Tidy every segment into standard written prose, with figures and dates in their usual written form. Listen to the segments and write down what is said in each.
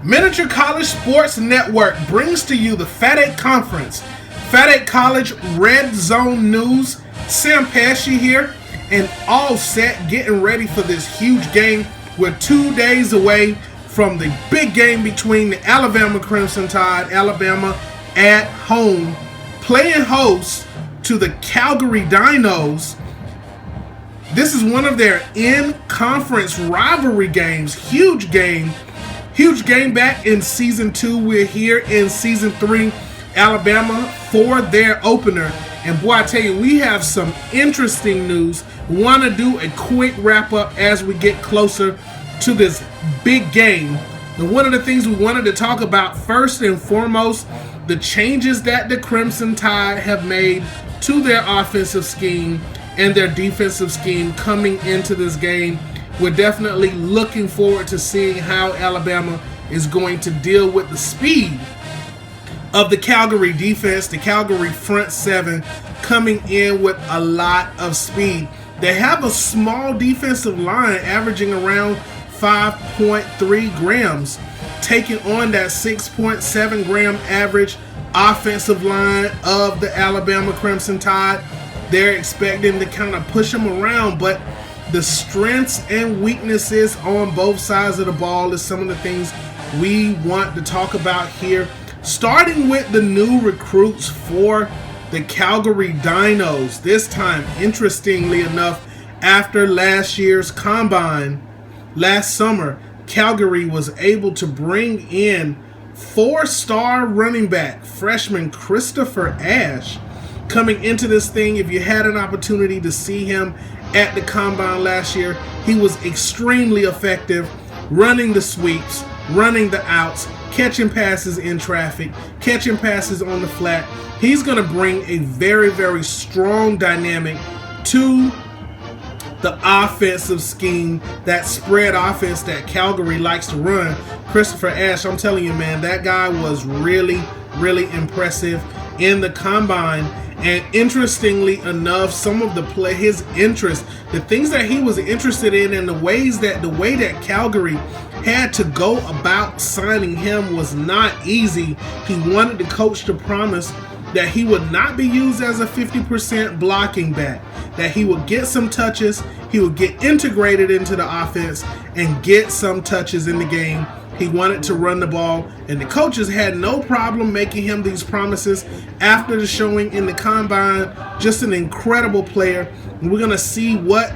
Miniature College Sports Network brings to you the FAT8 Conference. FAT8 College Redzone News. Sam Pesci here, and all set, getting ready for this huge game. We're 2 days away from the big game between the Alabama Crimson Tide, Alabama at home, playing host to the Calgary Dinos. This is one of their in-conference rivalry games. Huge game back in Season 2. We're here in Season 3, Alabama for their opener. And boy, I tell you, we have some interesting news. We want to do a quick wrap-up as we get closer to this big game. And one of the things we wanted to talk about first and foremost, the changes that the Crimson Tide have made to their offensive scheme and their defensive scheme coming into this game. We're definitely looking forward to seeing how Alabama is going to deal with the speed of the Calgary defense, the Calgary front seven coming in with a lot of speed. They have a small defensive line averaging around 5.3 grams, taking on that 6.7 gram average offensive line of the Alabama Crimson Tide. They're expecting to kind of push them around, but the strengths and weaknesses on both sides of the ball is some of the things we want to talk about here. Starting with the new recruits for the Calgary Dinos. This time, interestingly enough, after last year's combine, last summer, Calgary was able to bring in 4-star running back, freshman Christopher Ash, coming into this thing. If you had an opportunity to see him at the combine last year, he was extremely effective running the sweeps, running the outs, catching passes in traffic, catching passes on the flat. He's going to bring a very, very strong dynamic to the offensive scheme, that spread offense that Calgary likes to run. Christopher Ash, I'm telling you, man, that guy was really, really impressive in the combine. And interestingly enough, some of his interest, the things that he was interested in, and the way that Calgary had to go about signing him was not easy. He wanted the coach to promise that he would not be used as a 50% blocking back, that he would get some touches, he would get integrated into the offense and get some touches in the game. He wanted to run the ball, and the coaches had no problem making him these promises after the showing in the combine. Just an incredible player. And we're going to see what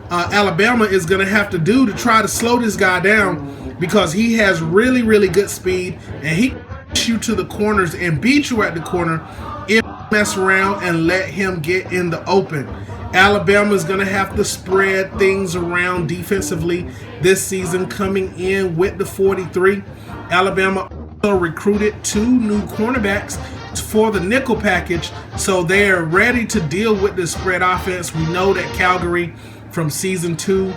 Alabama is going to have to do to try to slow this guy down, because he has really, really good speed, and he can push you to the corners and beat you at the corner if you mess around and let him get in the open. Alabama is going to have to spread things around defensively this season, coming in with the 43. Alabama also recruited 2 new cornerbacks for the nickel package, so they are ready to deal with this spread offense. We know that Calgary from Season 2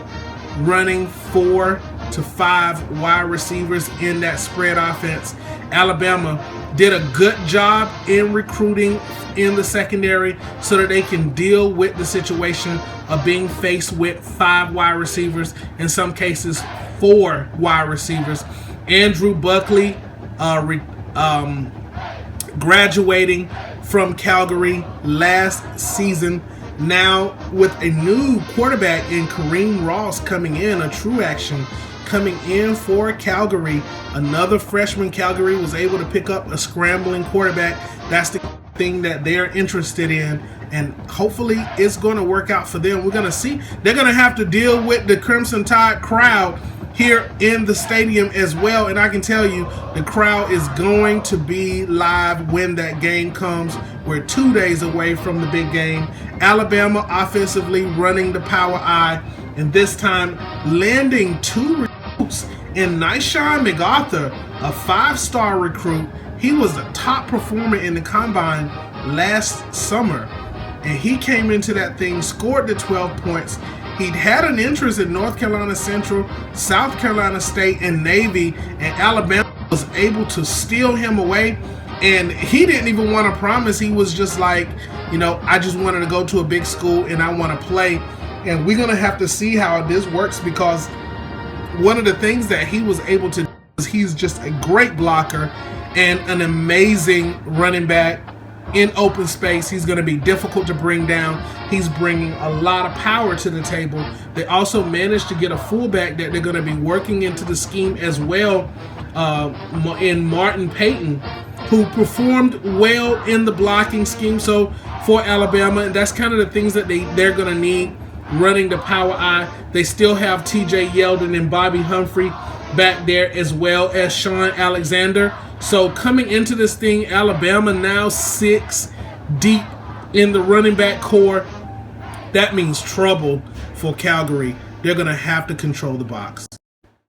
running 4 to 5 wide receivers in that spread offense. Alabama did a good job in recruiting in the secondary so that they can deal with the situation of being faced with 5 wide receivers, in some cases 4 wide receivers. Andrew Buckley graduating from Calgary last season, now with a new quarterback in Kareem Ross coming in, a true action coming in for Calgary. Another freshman. Calgary was able to pick up a scrambling quarterback. That's the thing that they're interested in, and hopefully it's going to work out for them. We're going to see. They're going to have to deal with the Crimson Tide crowd here in the stadium as well, and I can tell you the crowd is going to be live when that game comes. We're 2 days away from the big game. Alabama offensively running the power I, and this time landing 2 recruits in Nyshawn MacArthur, a 5-star recruit. He was the top performer in the combine last summer, and he came into that thing, scored the 12 points, He'd had an interest in North Carolina Central, South Carolina State, and Navy, and Alabama was able to steal him away. And he didn't even want to promise. He was just like, you know, I just wanted to go to a big school and I want to play. And we're going to have to see how this works, because one of the things that he was able to do is he's just a great blocker and an amazing running back in open space. He's going to be difficult to bring down. He's bringing a lot of power to the table. They also managed to get a fullback that they're going to be working into the scheme as well, in Martin Payton, who performed well in the blocking scheme. So for Alabama, and that's kind of the things that they're going to need running the power I. They still have TJ Yeldon and Bobby Humphrey back there, as well as Sean Alexander. So coming into this thing, Alabama now 6 deep in the running back core. That means trouble for Calgary. They're going to have to control the box.